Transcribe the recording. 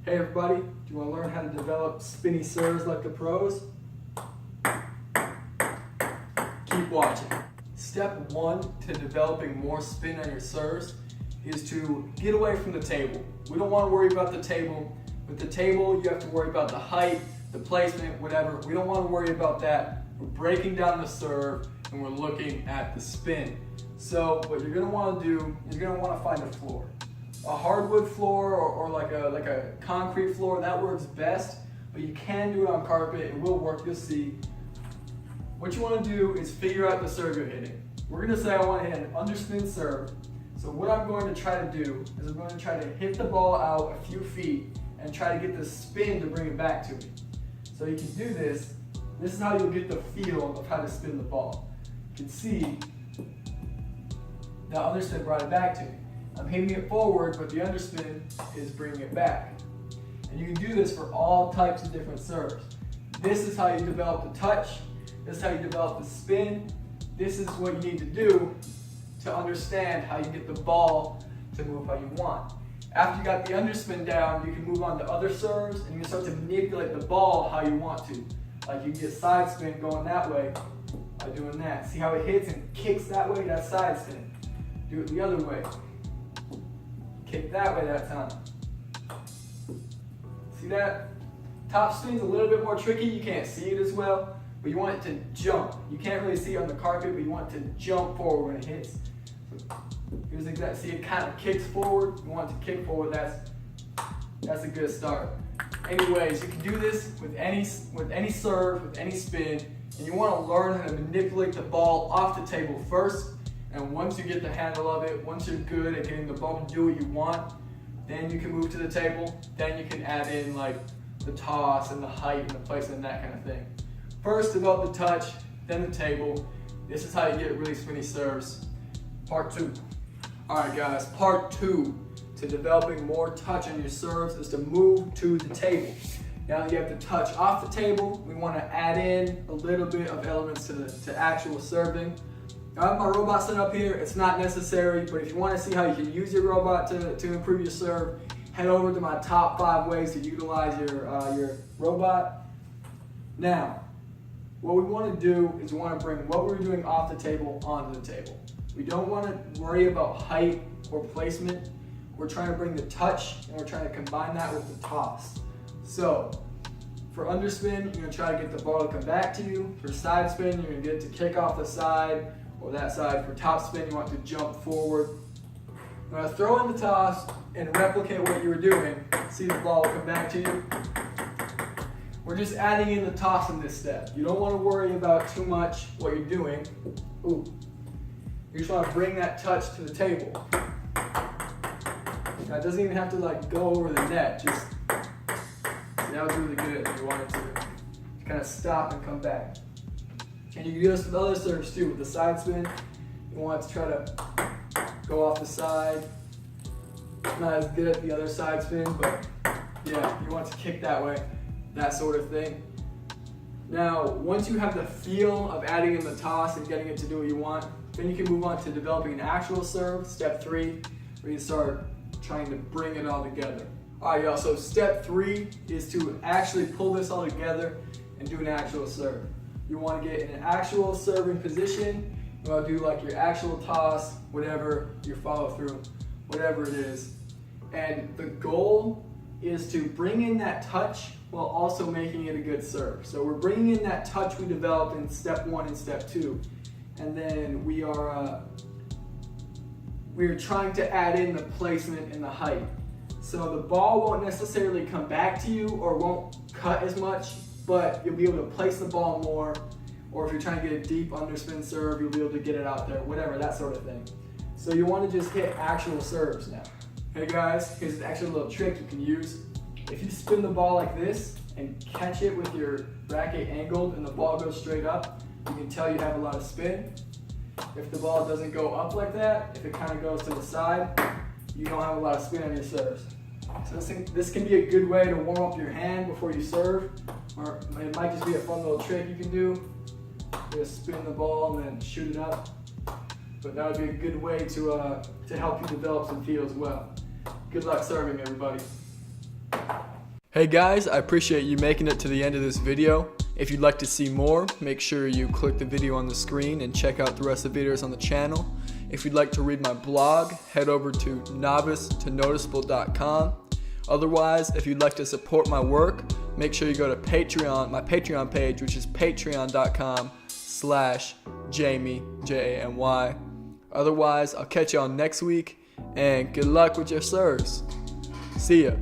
Hey everybody, do you want to learn how to develop spinny serves like the pros? Keep watching. Step 1 to developing more spin on your serves is to get away from the table. We don't want to worry about the table. With the table, you have to worry about the height, the placement, whatever. We don't want to worry about that. We're breaking down the serve and we're looking at the spin. So what you're going to want to do is you're going to want to find a floor. A hardwood floor or like a concrete floor, that works best, but you can do it on carpet. It will work, you'll see. What you want to do is figure out the serve you're hitting. We're going to say I want to hit an underspin serve. So what I'm going to try to do is I'm going to try to hit the ball out a few feet and try to get the spin to bring it back to me. So you can do this. This is how you'll get the feel of how to spin the ball. You can see the underspin brought it back to me. I'm hitting it forward, but the underspin is bringing it back. And you can do this for all types of different serves. This is how you develop the touch. This is how you develop the spin. This is what you need to do to understand how you get the ball to move how you want. After you got the underspin down, you can move on to other serves and you can start to manipulate the ball how you want to. Like you can get side spin going that way by doing that. See how it hits and kicks that way? That's side spin. Do it the other way. Kick that way that time. See that? Top spin's a little bit more tricky. You can't see it as well, but you want it to jump. You can't really see it on the carpet, but you want it to jump forward when it hits. So here's the exact. See, it kind of kicks forward. You want it to kick forward. That's a good start. Anyways, you can do this with any serve, with any spin, and you want to learn how to manipulate the ball off the table first. And once you get the handle of it, once you're good at getting the ball to do what you want, then you can move to the table. Then you can add in like the toss and the height and the placement and that kind of thing. First develop the touch, then the table. This is how you get really spinny serves. Part 2. Alright guys, part 2 to developing more touch on your serves is to move to the table. Now that you have the touch off the table, we want to add in a little bit of elements to actual serving. I have my robot set up here. It's not necessary, but if you want to see how you can use your robot to improve your serve, head over to my top 5 ways to utilize your robot. Now, what we want to do is we want to bring what we're doing off the table onto the table. We don't want to worry about height or placement. We're trying to bring the touch and we're trying to combine that with the toss. So, for underspin, you're going to try to get the ball to come back to you. For side spin, you're going to get it to kick off the side or that side. For top spin, you want to jump forward. You're going to throw in the toss and replicate what you were doing. See the ball will come back to you. We're just adding in the toss in this step. You don't want to worry about too much what you're doing. Ooh. You just want to bring that touch to the table. Now, it doesn't even have to like go over the net. Just that was really good. You want it to kind of stop and come back. And you can do this with other serves too. With the side spin, you want it to try to go off the side. It's not as good at the other side spin, but yeah, you want it to kick that way, that sort of thing. Now, once you have the feel of adding in the toss and getting it to do what you want, then you can move on to developing an actual serve, step 3, where you start trying to bring it all together. Alright y'all, so step 3 is to actually pull this all together and do an actual serve. You want to get in an actual serving position. You want to do like your actual toss, whatever, your follow through, whatever it is. And the goal is to bring in that touch while also making it a good serve. So we're bringing in that touch we developed in step 1 and step 2. And then we're trying to add in the placement and the height. So the ball won't necessarily come back to you or won't cut as much, but you'll be able to place the ball more, or if you're trying to get a deep underspin serve, you'll be able to get it out there, whatever, that sort of thing. So you want to just hit actual serves now. Hey guys, here's actually a little trick you can use. If you spin the ball like this and catch it with your racket angled and the ball goes straight up, you can tell you have a lot of spin. If the ball doesn't go up like that, if it kind of goes to the side, you don't have a lot of spin on your serves. So this can be a good way to warm up your hand before you serve, or it might just be a fun little trick you can do. Just spin the ball and then shoot it up. But that would be a good way to help you develop some feel as well. Good luck serving, everybody. Hey guys, I appreciate you making it to the end of this video. If you'd like to see more, make sure you click the video on the screen and check out the rest of the videos on the channel. If you'd like to read my blog, head over to novice2noticeable.com. Otherwise, if you'd like to support my work, make sure you go to Patreon, my Patreon page, which is patreon.com/Jamy, Jamy. Otherwise, I'll catch y'all next week, and good luck with your serves. See ya.